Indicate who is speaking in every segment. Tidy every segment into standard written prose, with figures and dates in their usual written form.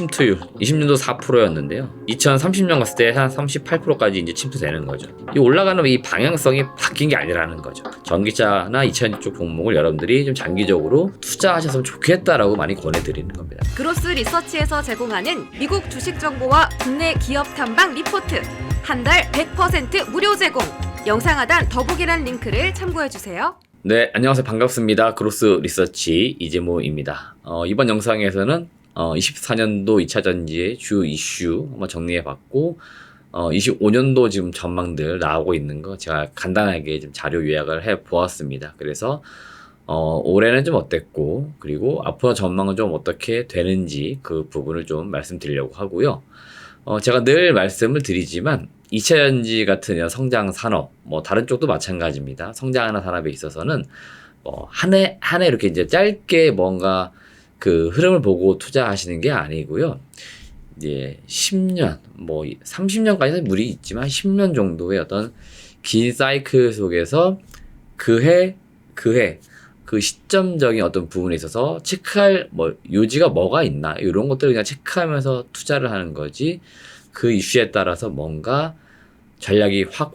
Speaker 1: 침투율 20년도 4%였는데요. 2030년 갔을 때 한 38%까지 이제 침투되는 거죠. 이 올라가는 이 방향성이 바뀐 게 아니라는 거죠. 전기차나 2차전지 쪽 종목을 여러분들이 좀 장기적으로 투자하셨으면 좋겠다라고 많이 권해드리는 겁니다.
Speaker 2: 그로스 리서치에서 제공하는 미국 주식 정보와 국내 기업 탐방 리포트 한 달 100% 무료 제공. 영상 하단 더보기란 링크를 참고해주세요.
Speaker 1: 네, 안녕하세요. 반갑습니다. 그로스 리서치 이재모입니다. 이번 영상에서는 24년도 2차전지의 주요 이슈 한번 정리해봤고 25년도 지금 전망들 나오고 있는 거 제가 간단하게 좀 자료 요약을 해보았습니다. 그래서 올해는 좀 어땠고 그리고 앞으로 전망은 좀 어떻게 되는지 그 부분을 좀 말씀드리려고 하고요. 제가 늘 말씀을 드리지만 2차전지 같은 성장 산업, 뭐 다른 쪽도 마찬가지입니다. 성장하는 산업에 있어서는 한 해 이렇게 이제 짧게 뭔가 그 흐름을 보고 투자하시는 게 아니고요. 이제 10년, 뭐 30년까지는 무리 있지만 10년 정도의 어떤 긴 사이클 속에서 그 시점적인 어떤 부분에 있어서 체크할 요지가 뭐가 있나 이런 것들을 그냥 체크하면서 투자를 하는 거지 그 이슈에 따라서 뭔가 전략이 확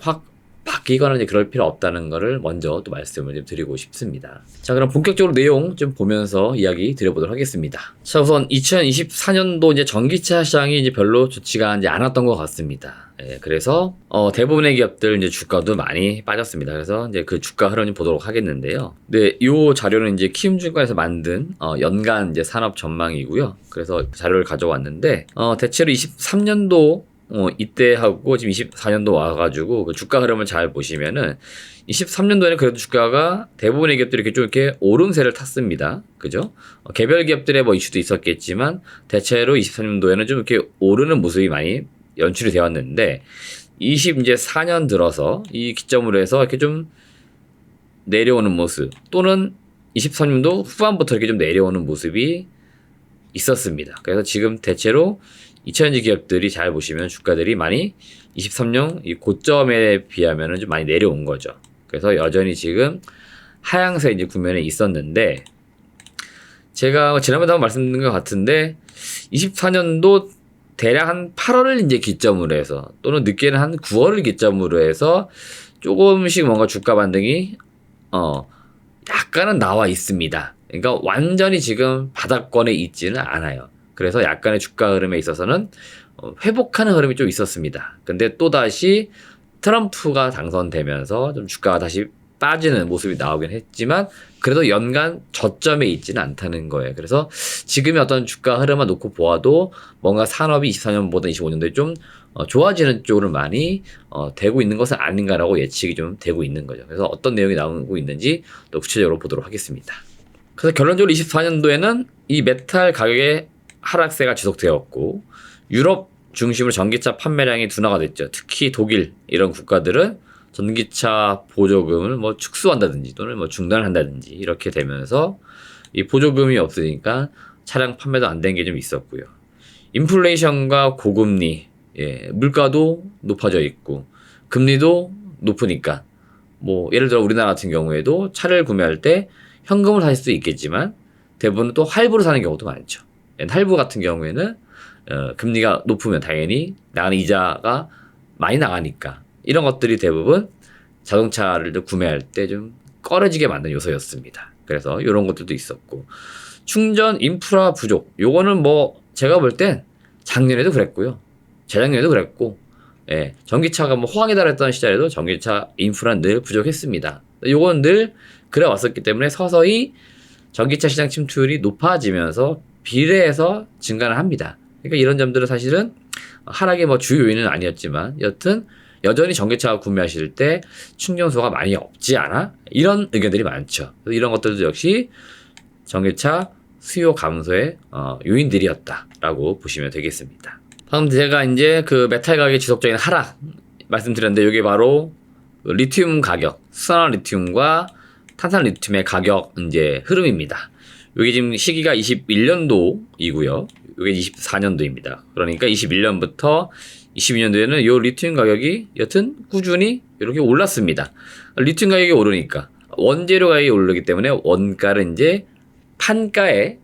Speaker 1: 바뀌거나 이제 그럴 필요 없다는 거를 먼저 또 말씀을 좀 드리고 싶습니다. 자, 그럼 본격적으로 내용 좀 보면서 이야기 드려보도록 하겠습니다. 자, 우선 2024년도 이제 전기차 시장이 이제 별로 좋지가 이제 않았던 것 같습니다. 그래서 대부분의 기업들 이제 주가도 많이 빠졌습니다. 그래서 이제 그 주가 흐름 좀 보도록 하겠는데요. 네, 이 자료는 이제 키움증권에서 만든 연간 이제 산업 전망이고요. 그래서 자료를 가져왔는데 대체로 23년도 이때하고 지금 24년도 와가지고 그 주가 흐름을 잘 보시면은 23년도에는 그래도 주가가 대부분의 기업들이 이렇게 좀 이렇게 오름세를 탔습니다. 그죠? 개별 기업들의 이슈도 있었겠지만 대체로 23년도에는 좀 이렇게 오르는 모습이 많이 연출이 되었는데 24년 들어서 이 기점으로 해서 이렇게 좀 내려오는 모습 또는 23년도 후반부터 이렇게 좀 내려오는 모습이 있었습니다. 그래서 지금 대체로 2차전지 기업들이 잘 보시면 주가들이 많이 23년 이 고점에 비하면은 좀 많이 내려온 거죠. 그래서 여전히 지금 하향세 이제 국면에 있었는데 제가 지난번에 한번 말씀드린 것 같은데 24년도 대략 한 8월을 이제 기점으로 해서 또는 늦게는 한 9월을 기점으로 해서 조금씩 뭔가 주가 반등이 약간은 나와 있습니다. 그러니까 완전히 지금 바닥권에 있지는 않아요. 그래서 약간의 주가 흐름에 있어서는 회복하는 흐름이 좀 있었습니다. 근데 또다시 트럼프가 당선되면서 좀 주가가 다시 빠지는 모습이 나오긴 했지만 그래도 연간 저점에 있지는 않다는 거예요. 그래서 지금의 어떤 주가 흐름만 놓고 보아도 뭔가 산업이 24년보다 25년도에 좀 좋아지는 쪽으로 많이 되고 있는 것은 아닌가라고 예측이 좀 되고 있는 거죠. 그래서 어떤 내용이 나오고 있는지 또 구체적으로 보도록 하겠습니다. 그래서 결론적으로 24년도에는 이 메탈 가격의 하락세가 지속되었고 유럽 중심으로 전기차 판매량이 둔화가 됐죠. 특히 독일 이런 국가들은 전기차 보조금을 축소한다든지 또는 중단을 한다든지 이렇게 되면서 이 보조금이 없으니까 차량 판매도 안 된 게 좀 있었고요. 인플레이션과 고금리, 물가도 높아져 있고 금리도 높으니까 예를 들어 우리나라 같은 경우에도 차를 구매할 때 현금을 사실 수도 있겠지만 대부분 또 할부로 사는 경우도 많죠. 할부 같은 경우에는 금리가 높으면 당연히 나가는 이자가 많이 나가니까 이런 것들이 대부분 자동차를 구매할 때 좀 꺼려지게 만든 요소였습니다. 그래서 이런 것들도 있었고 충전 인프라 부족 요거는 제가 볼 땐 작년에도 그랬고요. 재작년에도 그랬고 전기차가 호황에 달했던 시절에도 전기차 인프라는 늘 부족했습니다. 요건 늘 그래 왔었기 때문에 서서히 전기차 시장 침투율이 높아지면서 비례해서 증가를 합니다. 그러니까 이런 점들은 사실은 하락의 주요 요인은 아니었지만 여튼 여전히 전기차 구매하실 때 충전소가 많이 없지 않아? 이런 의견들이 많죠. 그래서 이런 것들도 역시 전기차 수요 감소의 요인들이었다라고 보시면 되겠습니다. 다음 제가 이제 그 메탈 가격의 지속적인 하락 말씀드렸는데 이게 바로 리튬 가격, 수산화 리튬과 탄산 리튬의 가격 이제 흐름입니다. 여기 지금 시기가 21년도이고요. 이게 24년도입니다. 그러니까 21년부터 22년도에는 이 리튬 가격이 여튼 꾸준히 이렇게 올랐습니다. 리튬 가격이 오르니까 원재료 가격이 오르기 때문에 원가를 이제 판가에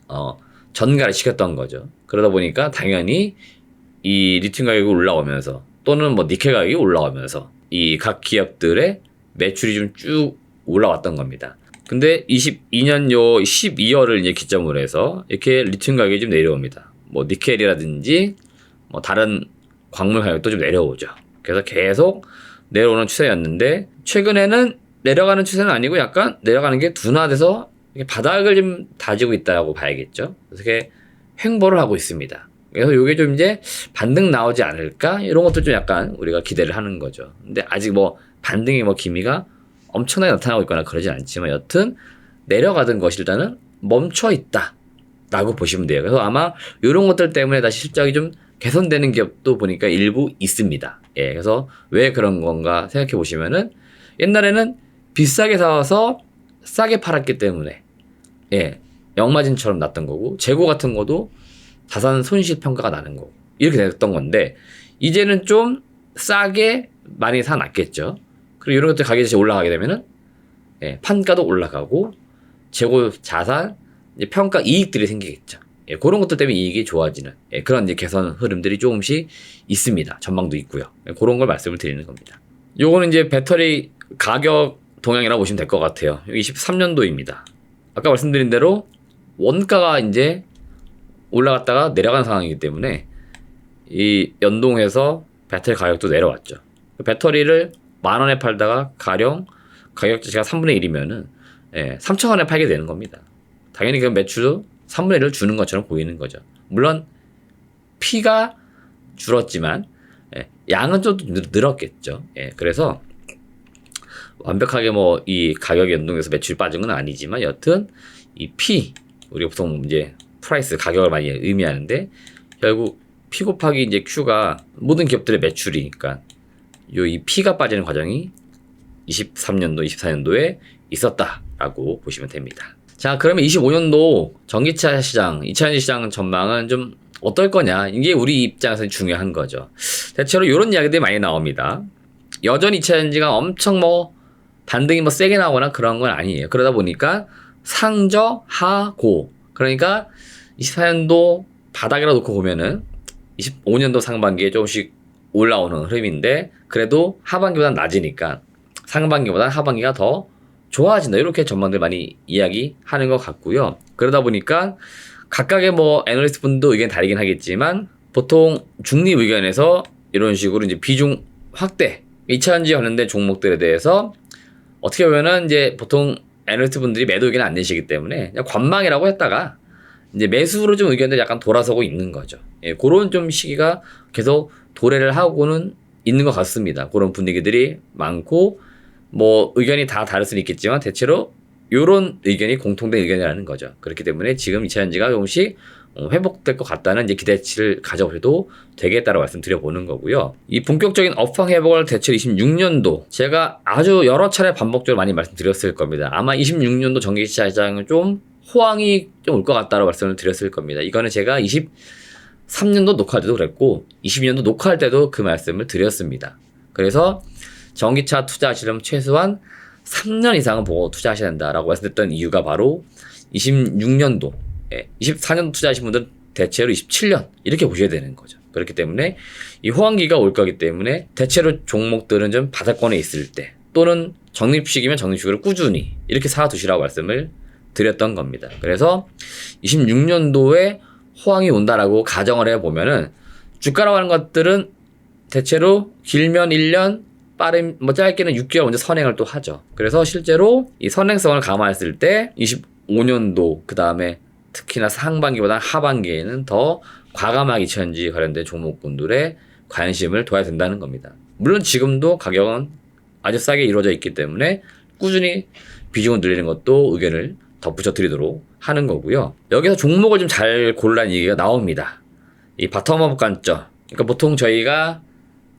Speaker 1: 전가를 시켰던 거죠. 그러다 보니까 당연히 이 리튬 가격이 올라오면서 또는 뭐 니켈 가격이 올라오면서 이 각 기업들의 매출이 좀 쭉 올라왔던 겁니다. 근데 22년 요 12월을 이제 기점으로 해서 이렇게 리튬 가격이 좀 내려옵니다. 뭐 니켈이라든지 뭐 다른 광물 가격도 좀 내려오죠. 그래서 계속 내려오는 추세였는데 최근에는 내려가는 추세는 아니고 약간 내려가는 게 둔화돼서 바닥을 좀 다지고 있다고 봐야겠죠. 그래서 이렇게 횡보를 하고 있습니다. 그래서 이게 좀 이제 반등 나오지 않을까 이런 것도 좀 약간 우리가 기대를 하는 거죠. 근데 아직 뭐 반등의 뭐 기미가 엄청나게 나타나고 있거나 그러진 않지만 여튼 내려가던 것이 일단은 멈춰 있다라고 보시면 돼요. 그래서 아마 이런 것들 때문에 다시 실적이 좀 개선되는 기업도 보니까 일부 있습니다. 예, 그래서 왜 그런 건가 생각해 보시면은 옛날에는 비싸게 사와서 싸게 팔았기 때문에 예, 역마진처럼 났던 거고 재고 같은 것도 자산 손실 평가가 나는 거고 이렇게 됐던 건데 이제는 좀 싸게 많이 사놨겠죠. 그리고 이런 것들 가격이 올라가게 되면은 예, 판가도 올라가고 재고 자산 이제 평가 이익들이 생기겠죠. 예, 그런 것들 때문에 이익이 좋아지는 예, 그런 이제 개선 흐름들이 조금씩 있습니다. 전망도 있고요. 예, 그런 걸 말씀을 드리는 겁니다. 요거는 이제 배터리 가격 동향이라고 보시면 될 것 같아요. 23년도입니다. 아까 말씀드린 대로 원가가 이제 올라갔다가 내려간 상황이기 때문에 이 연동해서 배터리 가격도 내려왔죠. 배터리를 10,000원에 팔다가 가령 가격 자체가 3분의 1이면은 예, 3,000원에 팔게 되는 겁니다. 당연히 그 매출도 3분의 1을 주는 것처럼 보이는 거죠. 물론 피가 줄었지만 예, 양은 좀 늘었겠죠. 예, 그래서 완벽하게 뭐 이 가격 연동해서 매출이 빠진 건 아니지만 여튼 이 피 우리가 보통 이제 프라이스 가격을 많이 의미하는데 결국 P 곱하기 이제 Q가 모든 기업들의 매출이니까 이 P가 빠지는 과정이 23년도, 24년도에 있었다라고 보시면 됩니다. 자, 그러면 25년도 전기차 시장, 2차전지 시장 전망은 좀 어떨 거냐? 이게 우리 입장에서 중요한 거죠. 대체로 이런 이야기들이 많이 나옵니다. 여전히 2차전지가 엄청 뭐 반등이 뭐 세게 나오거나 그런 건 아니에요. 그러다 보니까 상저하고 그러니까 24년도 바닥이라 놓고 보면은 25년도 상반기에 조금씩 올라오는 흐름인데 그래도 하반기보다는 낮으니까 상반기보다는 하반기가 더 좋아진다. 이렇게 전망들 많이 이야기하는 것 같고요. 그러다 보니까 각각의 뭐 애널리스트 분도 의견이 다르긴 하겠지만 보통 중립 의견에서 이런 식으로 이제 비중 확대 2차전지 관련된 종목들에 대해서 어떻게 보면은 이제 보통 애널리스트 분들이 매도 의견을 안 내시기 때문에 그냥 관망이라고 했다가 이제 매수로 좀 의견들이 약간 돌아서고 있는 거죠. 예, 그런 좀 시기가 계속 도래를 하고는 있는 것 같습니다. 그런 분위기들이 많고 뭐 의견이 다 다를 수는 있겠지만 대체로 이런 의견이 공통된 의견이라는 거죠. 그렇기 때문에 지금 2차전지가 조금씩 회복될 것 같다는 이제 기대치를 가져보셔도 되겠다라고 말씀드려보는 거고요. 이 본격적인 업황 회복을 대체로 26년도 제가 아주 여러 차례 반복적으로 많이 말씀드렸을 겁니다. 아마 26년도 전기차 시장은 좀 호황이 좀 올 것 같다라고 말씀을 드렸을 겁니다. 이거는 제가 23년도 녹화할 때도 그랬고 22년도 녹화할 때도 그 말씀을 드렸습니다. 그래서 전기차 투자하시려면 최소한 3년 이상은 보고 투자하셔야 된다라고 말씀드렸던 이유가 바로 26년도 24년도 투자하신 분들은 대체로 27년 이렇게 보셔야 되는 거죠. 그렇기 때문에 이 호황기가 올 거기 때문에 대체로 종목들은 좀 바닥권에 있을 때 또는 적립식이면 적립식으로 꾸준히 이렇게 사두시라고 말씀을 드렸던 겁니다. 그래서 26년도에 호황이 온다라고 가정을 해보면은 주가라고 하는 것들은 대체로 길면 1년 빠른 뭐 짧게는 6개월 먼저 선행을 또 하죠. 그래서 실제로 이 선행성을 감안했을 때 25년도 그 다음에 특히나 상반기보다 하반기에는 더 과감하게 2차전지 관련된 종목군들의 관심을 둬야 된다는 겁니다. 물론 지금도 가격은 아주 싸게 이루어져 있기 때문에 꾸준히 비중을 늘리는 것도 의견을 덧붙여 드리도록 하는 거고요. 여기서 종목을 좀 잘 고르라는 얘기가 나옵니다. 이 바텀업 관점. 그러니까 보통 저희가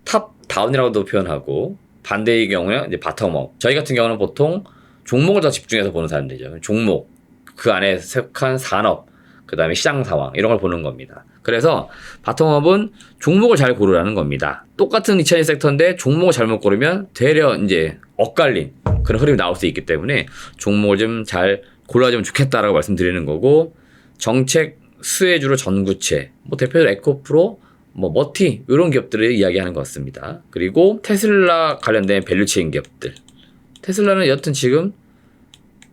Speaker 1: 탑 다운이라고도 표현하고 반대의 경우는 이제 바텀업. 저희 같은 경우는 보통 종목을 더 집중해서 보는 사람들이죠. 종목, 그 안에 속한 산업, 그 다음에 시장 상황 이런 걸 보는 겁니다. 그래서 바텀업은 종목을 잘 고르라는 겁니다. 똑같은 2차전지 섹터인데 종목을 잘못 고르면 되려 이제 엇갈린 그런 흐름이 나올 수 있기 때문에 종목을 좀 잘 골라주면 좋겠다라고 말씀드리는 거고 정책 수혜주로 전구체, 뭐 대표적으로 에코프로, 뭐 머티 이런 기업들을 이야기하는 것 같습니다. 그리고 테슬라 관련된 밸류체인 기업들. 테슬라는 여튼 지금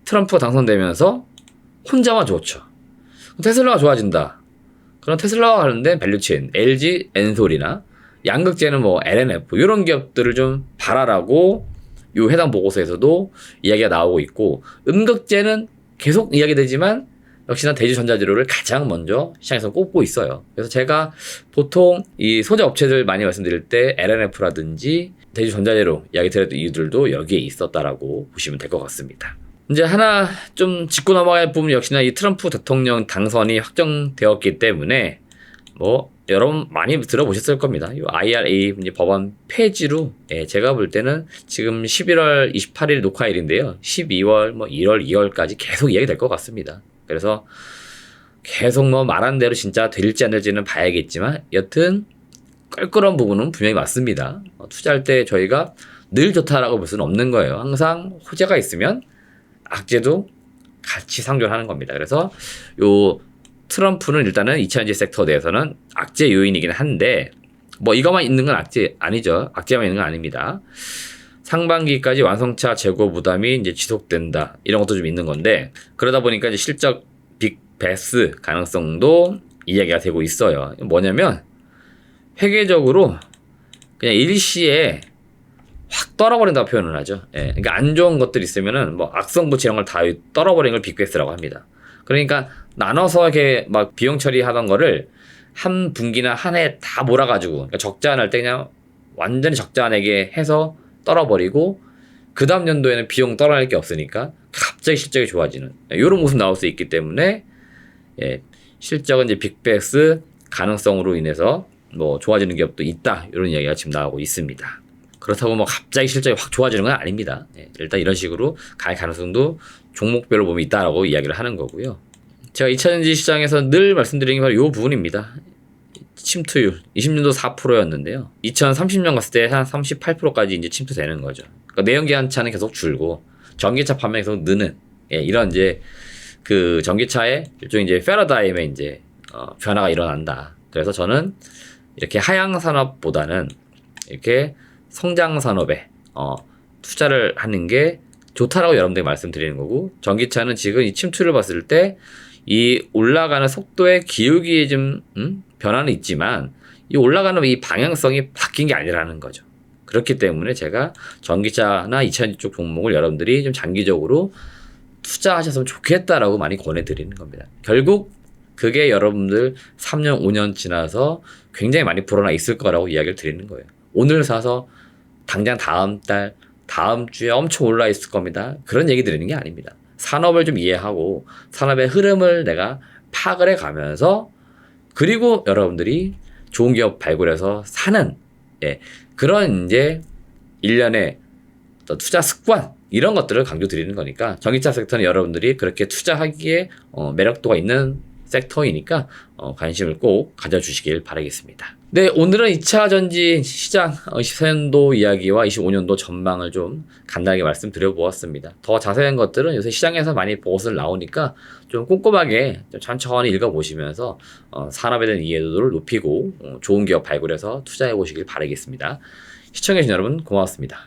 Speaker 1: 트럼프가 당선되면서 혼자만 좋죠. 테슬라가 좋아진다. 그럼 테슬라와 관련된 밸류체인, LG, 엔솔이나 양극재는 뭐 LNF 이런 기업들을 좀 봐라라고 요 해당 보고서에서도 이야기가 나오고 있고, 음극재는 계속 이야기되지만 역시나 대주전자재료를 가장 먼저 시장에서 꼽고 있어요. 그래서 제가 보통 이 소재 업체들 많이 말씀드릴 때 LNF라든지 대주전자재료 이야기 드렸던 이유들도 여기에 있었다라고 보시면 될 것 같습니다. 이제 하나 좀 짚고 넘어갈 부분 역시나 이 트럼프 대통령 당선이 확정되었기 때문에 뭐 여러분 많이 들어보셨을 겁니다. 이 IRA 법안 폐지로, 제가 볼 때는 지금 11월 28일 녹화일인데요. 12월, 뭐 1월, 2월까지 계속 이야기될 것 같습니다. 그래서 계속 뭐 말한 대로 진짜 될지 안 될지는 봐야겠지만 여튼 껄끄러운 부분은 분명히 맞습니다. 투자할 때 저희가 늘 좋다라고 볼 수는 없는 거예요. 항상 호재가 있으면 악재도 같이 상존하는 겁니다. 그래서 요 트럼프는 일단은 2차전지 섹터에 대해서는 악재 요인이긴 한데 뭐 이것만 있는 건 악재 아니죠. 악재만 있는 건 아닙니다. 상반기까지 완성차 재고 부담이 이제 지속된다. 이런 것도 좀 있는 건데, 그러다 보니까 이제 실적 빅베스 가능성도 이야기가 되고 있어요. 뭐냐면 회계적으로 그냥 일시에 확 떨어버린다고 표현을 하죠. 그러니까 안 좋은 것들 있으면은 뭐 악성부채 이런 걸 다 떨어버리는 걸 빅베스라고 합니다. 그러니까 나눠서 이렇게 막 비용 처리하던 거를 한 분기나 한 해 다 몰아가지고, 그러니까 적자 날 때 그냥 완전히 적자 내게 해서 떨어버리고 그 다음 연도에는 비용 떨어질 게 없으니까 갑자기 실적이 좋아지는 이런 모습 나올 수 있기 때문에, 실적은 이제 빅베스 가능성으로 인해서 뭐 좋아지는 기업도 있다, 이런 이야기가 지금 나오고 있습니다. 그렇다고 뭐 갑자기 실적이 확 좋아지는 건 아닙니다. 일단 이런 식으로 갈 가능성도 종목별로 보면 있다라고 이야기를 하는 거고요. 제가 2차전지 시장에서 늘 말씀드리는 게 바로 이 부분입니다. 침투율 20년도 4%였는데요. 2030년 갔을 때 한 38%까지 이제 침투되는 거죠. 그러니까 내연기관차는 계속 줄고 전기차 판매 계속 느는, 이런 이제 그 전기차의 일종의 이제 패러다임의 이제 변화가 일어난다. 그래서 저는 이렇게 하향 산업보다는 이렇게 성장 산업에 투자를 하는 게 좋다라고 여러분들이 말씀드리는 거고, 전기차는 지금 이 침투를 봤을 때 이 올라가는 속도의 기울기에 좀 변화는 있지만 이 올라가는 이 방향성이 바뀐 게 아니라는 거죠. 그렇기 때문에 제가 전기차나 2차전지 쪽 종목을 여러분들이 좀 장기적으로 투자하셨으면 좋겠다라고 많이 권해드리는 겁니다. 결국 그게 여러분들 3년, 5년 지나서 굉장히 많이 불어나 있을 거라고 이야기를 드리는 거예요. 오늘 사서 당장 다음 달, 다음 주에 엄청 올라 있을 겁니다. 그런 얘기 드리는 게 아닙니다. 산업을 좀 이해하고 산업의 흐름을 내가 파악을 해가면서, 그리고 여러분들이 좋은 기업 발굴해서 사는, 그런 이제 일련의 투자 습관, 이런 것들을 강조드리는 거니까, 전기차 섹터는 여러분들이 그렇게 투자하기에 매력도가 있는 섹터이니까 관심을 꼭 가져주시길 바라겠습니다. 네, 오늘은 2차 전지 시장 24년도 이야기와 25년도 전망을 좀 간단하게 말씀드려 보았습니다. 더 자세한 것들은 요새 시장에서 많이 보고서를 나오니까 좀 꼼꼼하게 좀 천천히 읽어보시면서 산업에 대한 이해도를 높이고 좋은 기업 발굴해서 투자해 보시길 바라겠습니다. 시청해주신 여러분 고맙습니다.